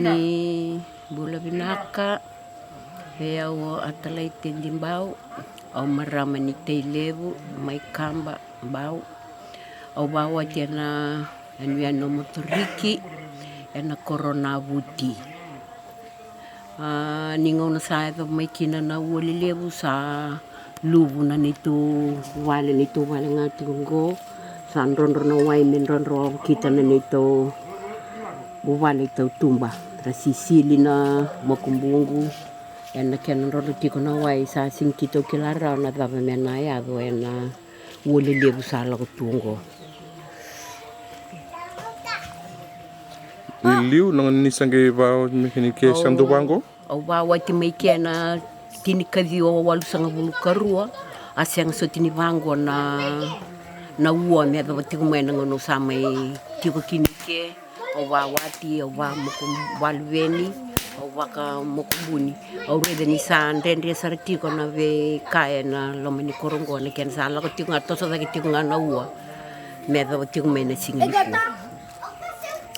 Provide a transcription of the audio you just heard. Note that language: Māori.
ni bula binaka e au atalai te limbau au marama ni te levu mai kamba bau au bawa tiana anuiano motoriki ena corona vuti ningauna sa eva mai kina na uoli levu sa luvu na nito wale ngatingo sa nronro na wai min nronro kita na nito wale tau tumba rasisili na makumbungu ena kena nronro tiko na wai sa sing kito kilara na dava mena ya do ena uoli levu sa lago tungo Liu nang nisange vao mekini ke sandu wango au bawa ti mai kena tini kazi o walu sanga bulu karua asiang so tini wango na ua me ava tiku mai ngono sa mai tiko kini ke au wawati au wa mukum walveni au waka mukubuni au rede ni sa ndende sa tiko na ve kae na lomani korongo na ken sa la tiko ngato sa tiko ngana ua me ava tiku mai na singi